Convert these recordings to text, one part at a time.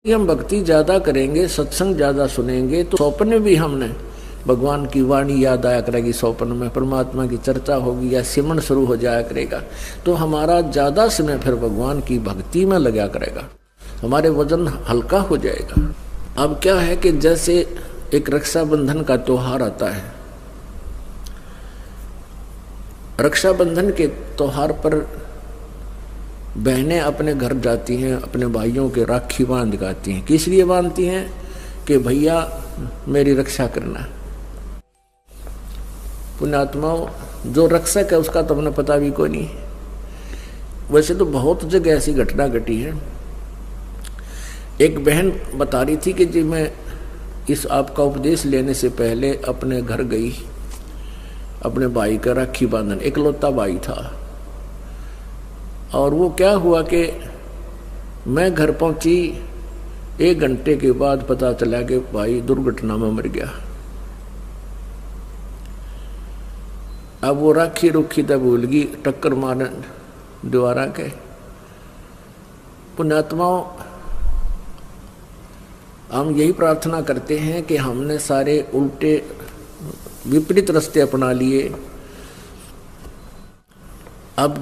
हम भक्ति ज्यादा करेंगे, सत्संग ज्यादा सुनेंगे तो स्वप्न में भी हमने भगवान की वाणी याद आया करेगी, स्वप्न में परमात्मा की चर्चा होगी या सिमरन शुरू हो जाया करेगा, तो हमारा ज्यादा समय फिर भगवान की भक्ति में लगा करेगा, हमारे वजन हल्का हो जाएगा। अब क्या है कि जैसे एक रक्षाबंधन का त्योहार आता है, रक्षाबंधन के त्योहार पर बहनें अपने घर जाती हैं, अपने भाइयों के राखी बांध दिखाती हैं। किस लिए बांधती हैं? कि भैया मेरी रक्षा करना। पुण्यात्माओं, जो रक्षक है उसका तो हमें पता भी कोई नहीं। वैसे तो बहुत जगह ऐसी घटना घटी है। एक बहन बता रही थी कि जी मैं इस आपका उपदेश लेने से पहले अपने घर गई, अपने भाई का राखी बांधन, इकलौता भाई था। और वो क्या हुआ कि मैं घर पहुंची, 1 घंटे के बाद पता चला कि भाई दुर्घटना में मर गया। अब वो राखी रुखी तब भूल गई, टक्कर मारने द्वारा के। पुण्यात्माओं, हम यही प्रार्थना करते हैं कि हमने सारे उल्टे विपरीत रास्ते अपना लिए। अब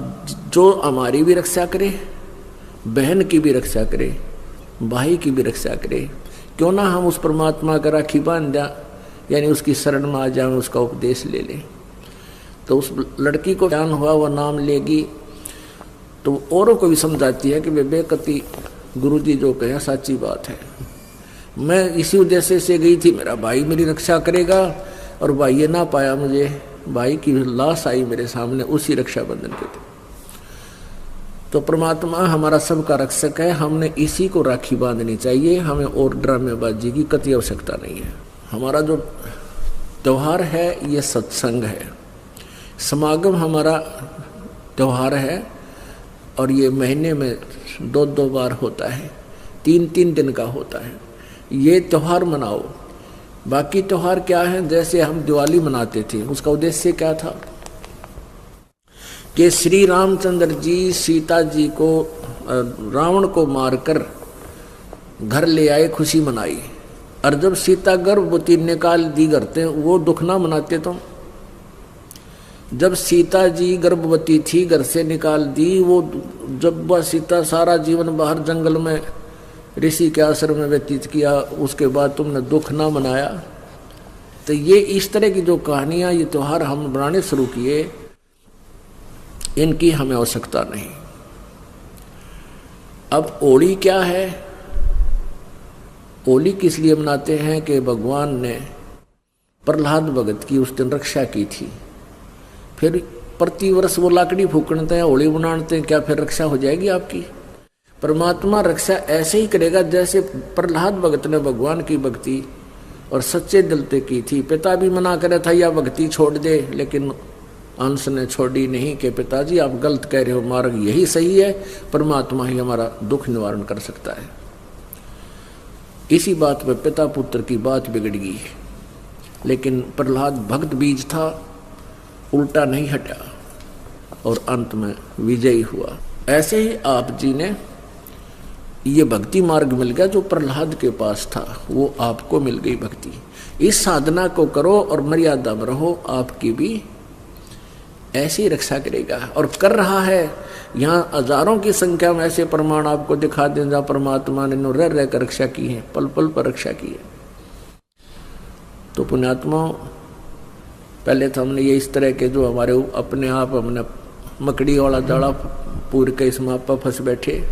जो हमारी भी रक्षा करे, बहन की भी रक्षा करे, भाई की भी रक्षा करे, क्यों ना हम उस परमात्मा का राखी बांध दें, यानी उसकी शरण में आ जाए, उसका उपदेश ले लें। तो उस लड़की को ज्ञान हुआ, वह नाम लेगी तो औरों को भी समझाती है कि बेकती गुरुजी जो कहे सच्ची बात है। मैं इसी उद्देश्य से गई थी, मेरा भाई मेरी रक्षा करेगा, और भाई ये ना पाया मुझे, भाई की लाश आई मेरे सामने उसी रक्षाबंधन के दिन। तो परमात्मा हमारा सबका रक्षक है, हमने इसी को राखी बांधनी चाहिए, हमें और ड्रामेबाजी की कतई आवश्यकता नहीं है। हमारा जो त्योहार है ये सत्संग है, समागम हमारा त्योहार है, और ये महीने में 2-2 बार होता है, 3-3 दिन का होता है। ये त्योहार मनाओ। बाकी त्योहार क्या है? जैसे हम दिवाली मनाते थे, उसका उद्देश्य क्या था कि श्री रामचंद्र जी सीता जी को, रावण को मारकर घर ले आए, खुशी मनाई। और जब सीता गर्भवती निकाल दी घर से, वो दुख ना मनाते तुम? जब सीता जी गर्भवती थी, घर से निकाल दी, वो जब वह सीता सारा जीवन बाहर जंगल में ऋषि के आश्रम में व्यतीत किया, उसके बाद तुमने दुख ना मनाया। तो ये इस तरह की जो कहानियां, ये त्योहार हम बनाने शुरू किए, इनकी हमें आवश्यकता नहीं। अब होली क्या है? होली किस लिए मनाते हैं कि भगवान ने प्रहलाद भगत की उस दिन रक्षा की थी। फिर प्रतिवर्ष वो लाकड़ी फूकते हैं, होली मनाते हैं, क्या फिर रक्षा हो जाएगी आपकी? परमात्मा रक्षा ऐसे ही करेगा जैसे प्रहलाद भगत ने भगवान की भक्ति और सच्चे दिल से की थी। पिता भी मना करे था या भक्ति छोड़ दे, लेकिन अंश ने छोड़ी नहीं कि पिताजी आप गलत कह रहे हो, मार्ग यही सही है, परमात्मा ही हमारा दुख निवारण कर सकता है। इसी बात पे पिता पुत्र की बात बिगड़ गई, लेकिन प्रहलाद भक्त बीज था, उल्टा नहीं हटा और अंत में विजयी हुआ। ऐसे ही आप जी ने ये भक्ति मार्ग मिल गया जो प्रहलाद के पास था, वो आपको मिल गई भक्ति। इस साधना को करो और मर्यादा में रहो, आपकी भी ऐसी रक्षा करेगा और कर रहा है। यहाँ हजारों की संख्या में ऐसे प्रमाण आपको दिखा दें जहाँ परमात्मा ने रह रह कर रक्षा की है, पल पल पर रक्षा की है। तो पुण्यात्मा, पहले तो हमने ये इस तरह के जो हमारे अपने आप हमने मकड़ी वाला जाड़ा पूर के इसमें आप फंस बैठे,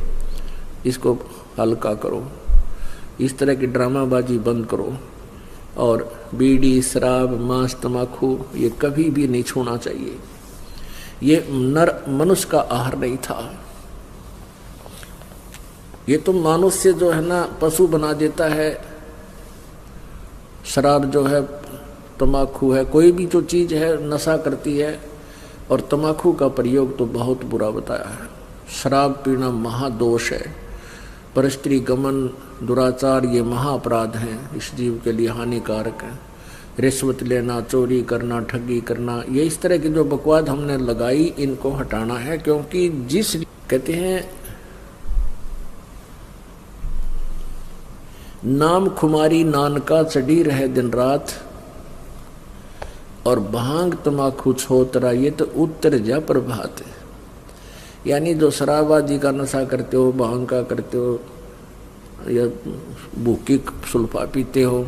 इसको हल्का करो। इस तरह की ड्रामाबाजी बंद करो, और बीड़ी, शराब, मांस, तम्बाकू ये कभी भी नहीं छूना चाहिए। ये नर मनुष्य का आहार नहीं था। ये तो मनुष्य जो है ना पशु बना देता है। शराब जो है, तम्बाकू है, कोई भी जो चीज़ है नशा करती है, और तम्बाकू का प्रयोग तो बहुत बुरा बताया है। शराब पीना महादोष है, परस्त्री गमन, दुराचार ये महाअपराध हैं, इस जीव के लिए हानिकारक है। रिश्वत लेना, चोरी करना, ठगी करना, ये इस तरह की जो बकवाद हमने लगाई, इनको हटाना है। क्योंकि जिस कहते हैं नाम खुमारी नानका चढ़ी रहे दिन रात, और भांग तमाकू छोतरा ये तो उत्तर जा प्रभात है। यानी जो शराब आदि का नशा करते हो, भांग का करते हो, या भूखी सुल्फा पीते हो,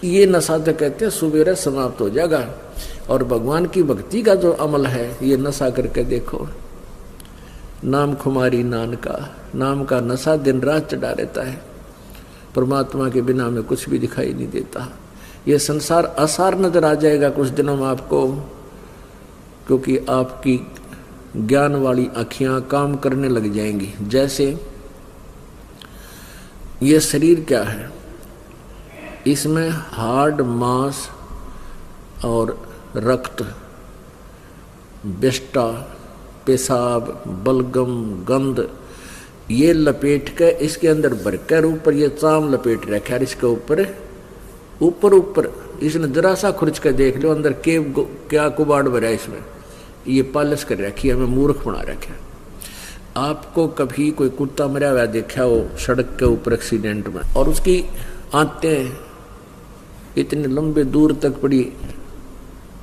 ये नशा तो कहते हैं सुबेरे समाप्त हो जाएगा। और भगवान की भक्ति का जो अमल है ये नशा करके देखो। नाम खुमारी नाम का नशा दिन रात चढ़ा रहता है। परमात्मा के बिना में कुछ भी दिखाई नहीं देता। ये संसार असार नजर आ जाएगा कुछ दिनों में आपको, क्योंकि आपकी ज्ञान वाली आँखियां काम करने लग जाएंगी। जैसे ये शरीर क्या है, इसमें हाड़ मांस और रक्त, विष्टा, पेशाब, बलगम, गंध ये लपेट के इसके अंदर भरकर ऊपर ये चाम लपेट रखा है। इसके ऊपर इसने जरा सा खुरच कर देख लो अंदर क्या कुबाड़ भरा है इसमें, ये पालिश कर रखी है, हमें मूर्ख बना रखा है। आपको कभी कोई कुत्ता मरा हुआ देखा हो सड़क के ऊपर एक्सीडेंट में, और उसकी आंतें इतने लंबे दूर तक पड़ी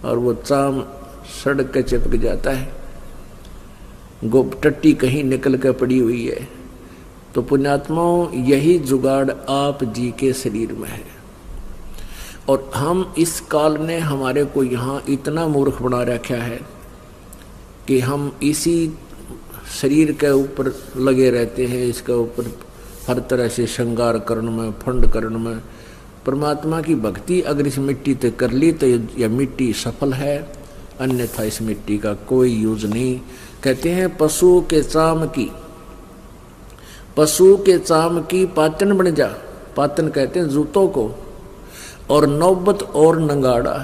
और वो चाम सड़क के चिपक जाता है, गोप टट्टी कहीं निकल कर पड़ी हुई है। तो पुण्यात्माओं यही जुगाड़ आप जी के शरीर में है। और हम इस काल ने हमारे को यहाँ इतना मूर्ख बना रखा है कि हम इसी शरीर के ऊपर लगे रहते हैं, इसके ऊपर हर तरह से श्रृंगार करने में, फंड करने में। परमात्मा की भक्ति अगर इस मिट्टी ते कर ली तो यह मिट्टी सफल है, अन्यथा इस मिट्टी का कोई यूज नहीं। कहते हैं पशु के चाम की पातन बन जा, पातन कहते हैं जूतों को, और नौबत और नंगाड़ा,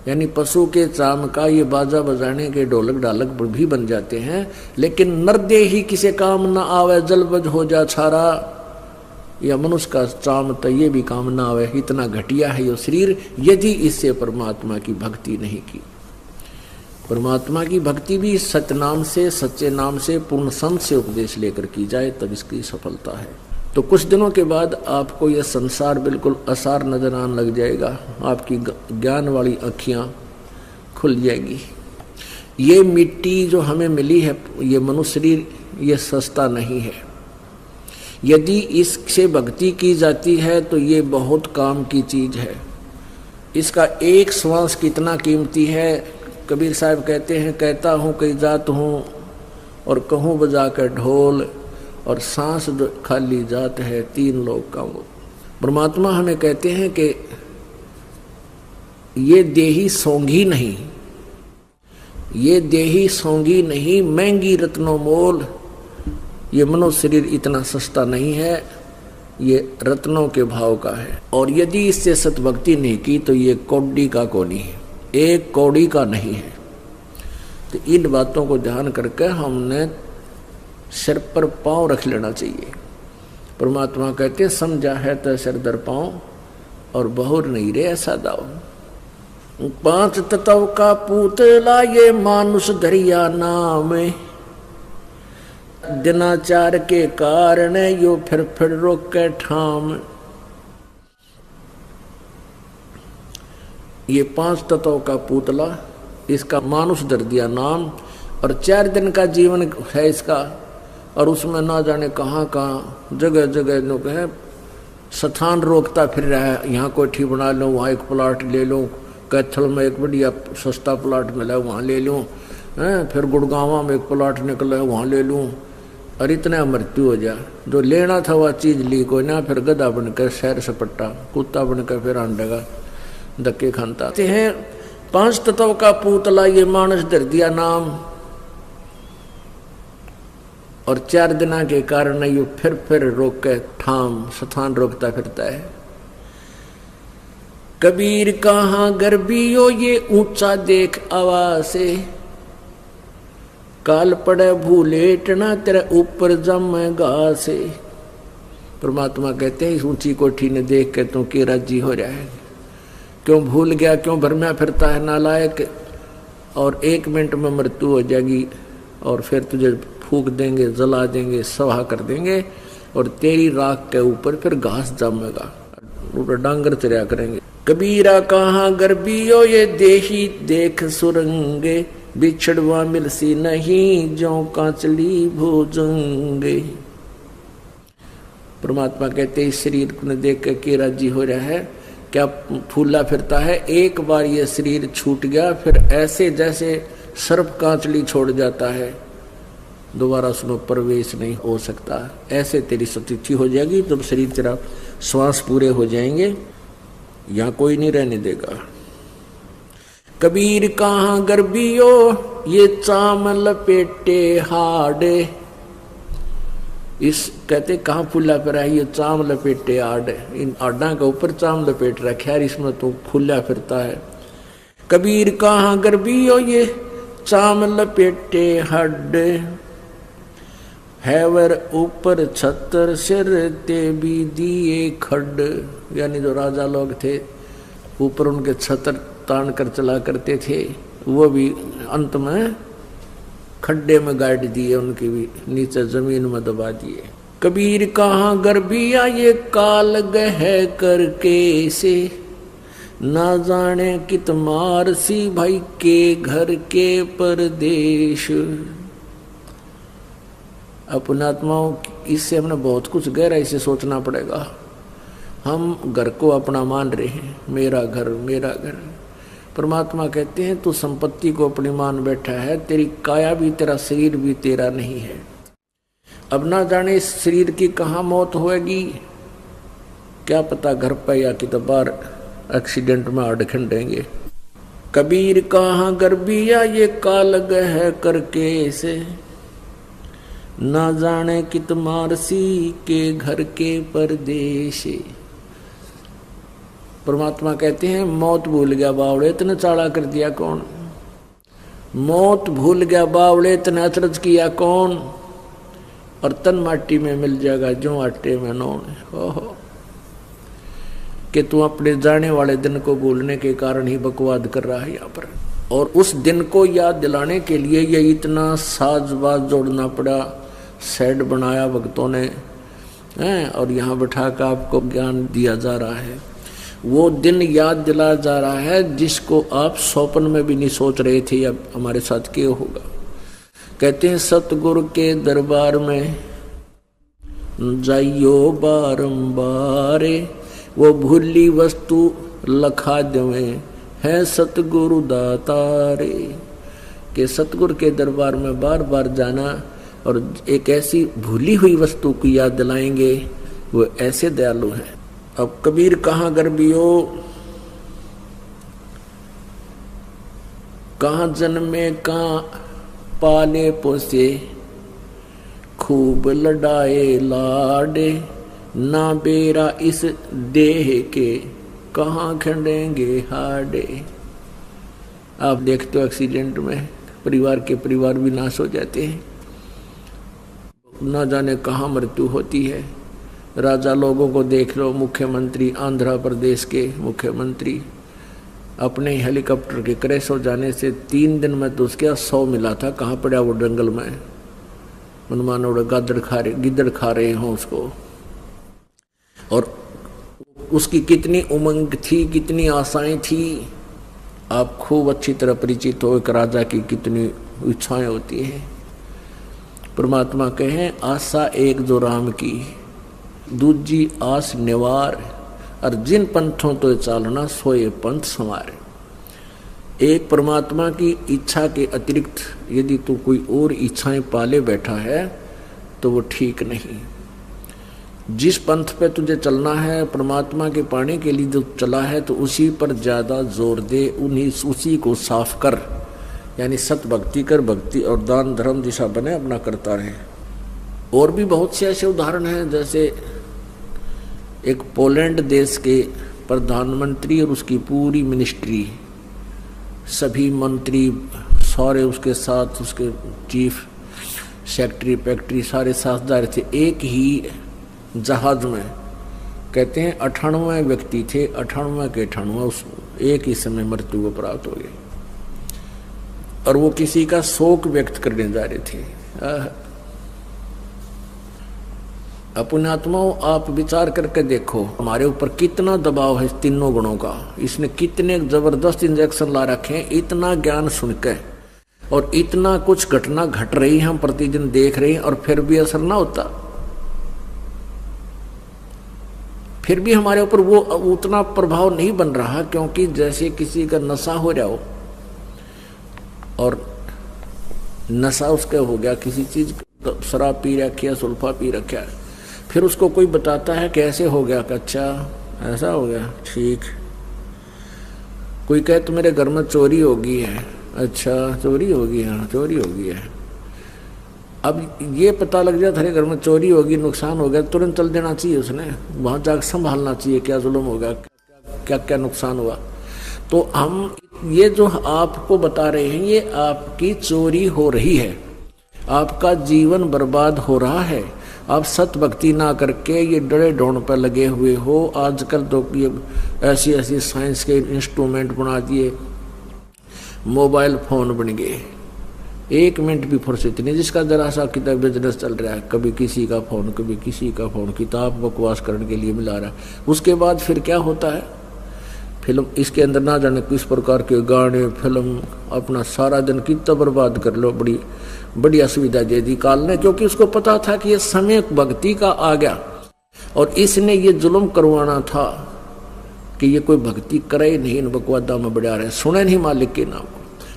यानी पशु के चाम का ये बाजा बजाने के ढोलक ढालक भी बन जाते हैं। लेकिन नरदे ही किसे काम न आवे, जलबज हो जा छारा, या मनुष्य का चाम तो ये भी काम ना आवे। इतना घटिया है ये शरीर, यदि इससे परमात्मा की भक्ति नहीं की। परमात्मा की भक्ति भी सतनाम से, सच्चे नाम से, पूर्ण संत से उपदेश लेकर की जाए तब इसकी सफलता है। तो कुछ दिनों के बाद आपको यह संसार बिल्कुल असार नजर आने लग जाएगा, आपकी ज्ञान वाली आँखियाँ खुल जाएगी। ये मिट्टी जो हमें मिली है, ये मनुष्य शरीर, ये सस्ता नहीं है। यदि इससे भक्ति की जाती है तो ये बहुत काम की चीज है। इसका एक श्वास कितना कीमती है। कबीर साहब कहते हैं, कहता हूँ कई जात हूँ और कहूँ बजा कर ढोल, और सांस जो खाली जात है तीन लोग का वो। परमात्मा हमें कहते हैं कि ये देही सोंगी नहीं, ये देही सोंगी नहीं, महंगी रत्नों मोल। ये मनुष्य शरीर इतना सस्ता नहीं है, ये रत्नों के भाव का है। और यदि इससे सतभक्ति नहीं की तो ये कौड़ी का कोनी है, एक कौड़ी का नहीं है। तो इन बातों को ध्यान करके हमने सिर पर पांव रख लेना चाहिए। परमात्मा कहते समझा है तो सिर दर पांव, और बहुर नहीं रे ऐसा दाव। 5 तत्व का पूतला ये मानुष दरिया नाम, दिनाचार के कारण यो फिर रोक के ठाम। ये 5 तत्वों का पुतला, इसका मानुष दर दिया नाम, और 4 दिन का जीवन है इसका, और उसमें ना जाने कहाँ कहाँ जगह जगह लोग हैं स्थान रोकता फिर रहा है। यहाँ कोठी बना लो, वहाँ एक प्लाट ले लो, कैथल में एक बढ़िया सस्ता प्लाट मिला है वहाँ ले लूँ, फिर गुड़गांवा में एक प्लाट निकला है वहाँ ले लूँ, और इतना मृत्यु हो जा। जो लेना था वह चीज़ ली कोई ना, फिर गधा बनकर शहर सपट्टा, कुत्ता बनकर फिर आंडेगा धक्के खानता हैं। 5 तत्व का पुतला ये मानस धर दिया नाम, और 4 दिना के कारण ये फिर रोक के ठाम स्थान रोकता फिरता है। कबीर कहाँ गर्बियो ये ऊंचा देख आवासे, काल पड़े भूलेटना तेरे ऊपर जम घासे। परमात्मा कहते हैं इस ऊंची कोठी ने देख के तू के राजी हो रहा है, क्यों भूल गया, क्यों भरम्या फिरता है नालायक, और 1 मिनट में मृत्यु हो जाएगी और फिर तुझे फूक देंगे, जला देंगे, सवा कर देंगे। और तेरी राख के ऊपर फिर घास जमेगा, ऊपर डांगर चरिया करेंगे। कबीरा कहाँ गर्बियो ये देही देख सुरंगे, बिछड़वा मिलसी नहीं जो कांचली भोजंगे। परमात्मा कहते इस शरीर को देख के राजी हो रहा है, क्या फूला फिरता है। एक बार ये शरीर छूट गया फिर ऐसे जैसे सर्प कांचली छोड़ जाता है, दोबारा उसमें प्रवेश नहीं हो सकता। ऐसे तेरी स्थिति हो जाएगी जब शरीर तेरा श्वास पूरे हो जाएंगे, यहाँ कोई नहीं रहने देगा। कबीर कहाँ गर्बियो ये चाम लपेटे हाडे, इस कहते कहाँ फूला फिरा है, ये चाम लपेटे आड, इन आडा के ऊपर चाम लपेट रखा है, इसमें तो फूला फिरता है। कबीर कहाँ गर्बियो ये चाम लपेटे हड, है वर ऊपर छतर सिर ते भी दिए खड। यानी जो राजा लोग थे ऊपर उनके छतर तान कर चला करते थे, वो भी अंत में खड्डे में गाड़ दिए, उनके भी नीचे जमीन में दबा दिए। कबीर कहाँ गर्बिया ये काल गह करके से, ना जाने कित मार सी भाई के घर के परदेश। अपनात्माओं इससे हमने बहुत कुछ गहराई से सोचना पड़ेगा। हम घर को अपना मान रहे हैं, मेरा घर मेरा घर। परमात्मा कहते हैं तू संपत्ति को अपनी मान बैठा है, तेरी काया भी तेरा शरीर भी तेरा नहीं है। अब ना जाने इस शरीर की कहाँ मौत होएगी, क्या पता घर पर या कि तो बाहर एक्सीडेंट में हाड़ खंडेंगे। कबीर कहाँ गर्बिया ये काल गह करके से, ना जाने कित मारसी के घर के परदेश। परमात्मा कहते हैं मौत भूल गया बावड़े इतने चाड़ा कर दिया कौन, मौत भूल गया बावड़े इतने अचरज किया कौन, और तन माटी में मिल जाएगा जो आटे में नौन। ओहो, कि तू अपने जाने वाले दिन को भूलने के कारण ही बकवाद कर रहा है यहाँ पर, और उस दिन को याद दिलाने के लिए ये इतना साजबाज जोड़ना पड़ा, सेट बनाया भक्तों ने हैं, और यहाँ बैठा कर आपको ज्ञान दिया जा रहा है। वो दिन याद दिलाया जा रहा है जिसको आप स्वप्न में भी नहीं सोच रहे थे अब हमारे साथ क्या होगा। कहते हैं सतगुरु के दरबार में जाइयो बारंबार, वो भूली वस्तु लखा देवे है सतगुरु दातारे। के सतगुरु के दरबार में बार बार जाना और एक ऐसी भूली हुई वस्तु की याद दिलाएंगे, वो ऐसे दयालु हैं। अब कबीर कहाँ गर्बियो, कहाँ जन्मे कहाँ पाले पोसे, खूब लड़ाए लाडे, ना बेरा इस देह के कहाँ खंडेंगे हाडे। आप देखते हो एक्सीडेंट में परिवार के परिवार भी नाश हो जाते हैं, ना जाने कहाँ मृत्यु होती है। राजा लोगों को देख लो, मुख्यमंत्री आंध्र प्रदेश के मुख्यमंत्री अपने हेलीकॉप्टर के क्रैश हो जाने से 3 दिन में तो उसके 100 मिला था, कहाँ पड़ा वो जंगल में, मनमानो गिद्दड़ खा रहे हों उसको। और उसकी कितनी उमंग थी, कितनी आशाएं थी, आप खूब अच्छी तरह परिचित हो एक राजा की कितनी इच्छाएं होती हैं। परमात्मा कहें आशा एक जो राम की, दूजी आस निवार, और जिन पंथों तो चालना सोए पंथ संवार। एक परमात्मा की इच्छा के अतिरिक्त यदि तू कोई और इच्छाएं पाले बैठा है तो वो ठीक नहीं। जिस पंथ पे तुझे चलना है परमात्मा के पाने के लिए जो चला है तो उसी पर ज्यादा जोर दे, उसी को साफ कर, यानी सत भक्ति कर, भक्ति और दान धर्म दिशा बने अपना करता रहे। और भी बहुत से ऐसे उदाहरण हैं, जैसे एक पोलैंड देश के प्रधानमंत्री और उसकी पूरी मिनिस्ट्री, सभी मंत्री सारे उसके साथ, उसके चीफ सेक्रेटरी पैक्ट्री सारे साथ जा रहे थे एक ही जहाज में। कहते हैं 98 व्यक्ति थे, 98 के 98 उस एक ही समय मृत्यु को प्राप्त हो गए, और वो किसी का शोक व्यक्त करने जा रहे थे। पुण्यात्माओं, आप विचार करके देखो हमारे ऊपर कितना दबाव है तीनों गुणों का। इसने कितने जबरदस्त इंजेक्शन ला रखे हैं, इतना ज्ञान सुनकर और इतना कुछ घटना घट रही है, हम प्रतिदिन देख रहे हैं और फिर भी असर ना होता। फिर भी हमारे ऊपर वो उतना प्रभाव नहीं बन रहा, क्योंकि जैसे किसी का नशा हो रहा हो और नशा उसका हो गया किसी चीज, शराब पी रखी है, सुल्फा पी रखा है, फिर उसको कोई बताता है कैसे हो गया, अच्छा ऐसा हो गया, ठीक। कोई कहे तो मेरे घर में चोरी हो गई है, अच्छा चोरी हो गई, हाँ चोरी हो गई है। अब ये पता लग जाए तेरे घर में चोरी होगी, नुकसान हो गया, तुरंत चल देना चाहिए उसने, वहां जाकर संभालना चाहिए क्या जुल्म होगा, क्या क्या नुकसान हुआ। तो हम ये जो आपको बता रहे हैं, ये आपकी चोरी हो रही है, आपका जीवन बर्बाद हो रहा है। आप सत भक्ति ना करके ये डरे ढोंड पर लगे हुए हो। आजकल तो ये ऐसी ऐसी साइंस के इंस्ट्रूमेंट बना दिए, मोबाइल फोन बन गए, 1 मिनट भी फुर्सत नहीं। जिसका जरा सा कितना बिजनेस चल रहा है, कभी किसी का फोन, कभी किसी का फोन, किताब बकवास करने के लिए मिला रहा है। उसके बाद फिर क्या होता है, फिल्म, इसके अंदर ना जाने किस प्रकार के गाने, फिल्म, अपना सारा दिन कितना बर्बाद कर लो। बड़ी असुविधा दे दी काल ने, क्योंकि उसको पता था कि ये समय भक्ति का आ गया और इसने ये जुल्म करवाना था कि ये कोई भक्ति करे ही नहीं, इन बकवादा में बढ़ा रहे, सुने नहीं मालिक के नाम।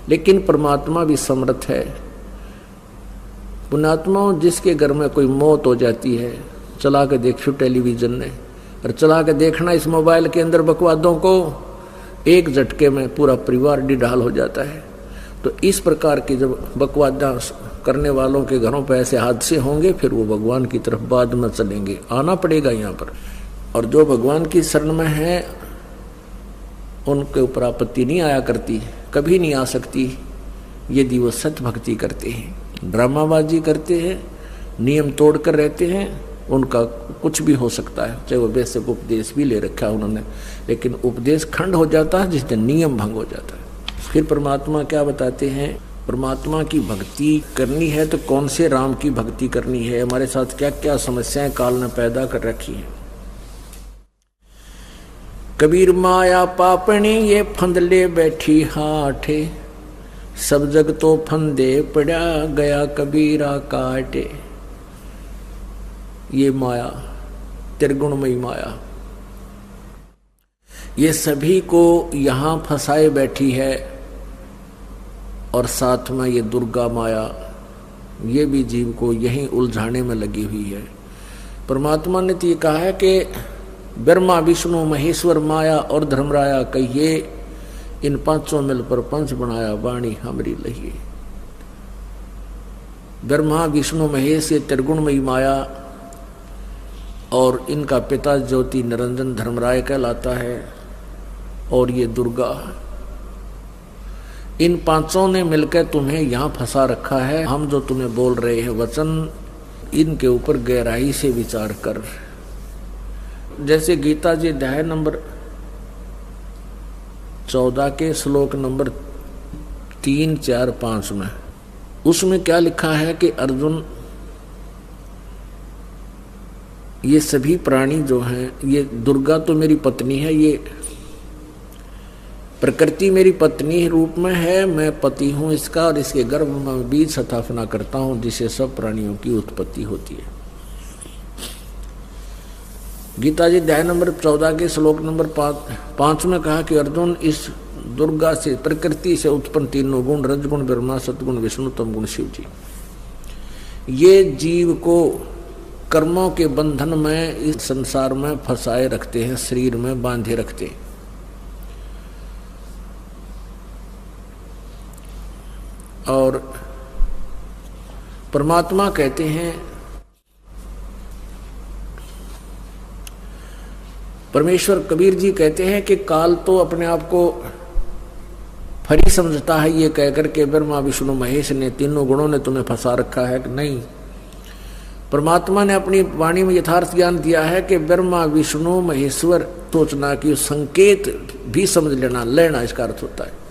लेकिन परमात्मा भी समर्थ है। पुण्यात्मा, जिसके घर में कोई मौत हो जाती है, चला के देखो टेलीविजन ने, और चला के देखना इस मोबाइल के अंदर बकवादों को, एक झटके में पूरा परिवार डिढाल हो जाता है। तो इस प्रकार की जब बकवादा करने वालों के घरों पर ऐसे हादसे होंगे, फिर वो भगवान की तरफ बाद में चलेंगे, आना पड़ेगा यहाँ पर। और जो भगवान की शरण में है उनके ऊपर आपत्ति नहीं आया करती, कभी नहीं आ सकती, यदि वो सत भक्ति करते हैं। ड्रामाबाजी करते हैं, नियम तोड़ कर रहते हैं, उनका कुछ भी हो सकता है, चाहे वो बेसिक उपदेश भी ले रखा है उन्होंने, लेकिन उपदेश खंड हो जाता है जिससे नियम भंग हो जाता है। फिर परमात्मा क्या बताते हैं, परमात्मा की भक्ति करनी है तो कौन से राम की भक्ति करनी है, हमारे साथ क्या क्या समस्याएं काल ने पैदा कर रखी हैं। कबीर माया पापणी ये फंदले बैठी हाठे, सब जग तो फंदे पड़ा गया कबीरा काटे। ये माया त्रिगुणमयी माया ये सभी को यहाँ फंसाए बैठी है, और साथ में ये दुर्गा माया ये भी जीव को यहीं उलझाने में लगी हुई है। परमात्मा ने तो ये कहा है कि ब्रह्मा विष्णु महेश्वर माया और धर्मराया कहिए, इन पांचों मिल पर पंच बनाया वाणी हमरी लहिए। ब्रह्मा विष्णु महेश ये त्रिगुणमयी माया, और इनका पिता ज्योति निरंजन धर्मराय कहलाता है, और ये दुर्गा, इन पांचों ने मिलकर तुम्हें यहाँ फंसा रखा है। हम जो तुम्हें बोल रहे हैं वचन, इनके ऊपर गहराई से विचार कर। जैसे गीता जी अध्याय नंबर 14 के श्लोक नंबर 3, 4, 5 में, उसमें क्या लिखा है कि अर्जुन, ये सभी प्राणी जो हैं, ये दुर्गा तो मेरी पत्नी है, ये प्रकृति मेरी पत्नी रूप में है, मैं पति हूँ इसका, और इसके गर्भ में बीज स्थापना करता हूँ जिससे सब प्राणियों की उत्पत्ति होती है। गीता जी अध्याय नंबर 14 के श्लोक नंबर 5 में कहा कि अर्जुन, इस दुर्गा से, प्रकृति से उत्पन्न तीनों गुण, रजगुण ब्रह्मा, सतगुण विष्णु, तमगुण शिव जी, ये जीव को कर्मों के बंधन में इस संसार में फंसाए रखते हैं, शरीर में बांधे रखते हैं। और परमात्मा कहते हैं, परमेश्वर कबीर जी कहते हैं कि काल तो अपने आप को फरी समझता है, ये कहकर के ब्रह्मा विष्णु महेश ने, तीनों गुणों ने तुम्हें फंसा रखा है कि नहीं। परमात्मा ने अपनी वाणी में यथार्थ ज्ञान दिया है कि ब्रह्मा विष्णु महेश्वर सोचना कि संकेत भी समझ लेना, इसका अर्थ होता है।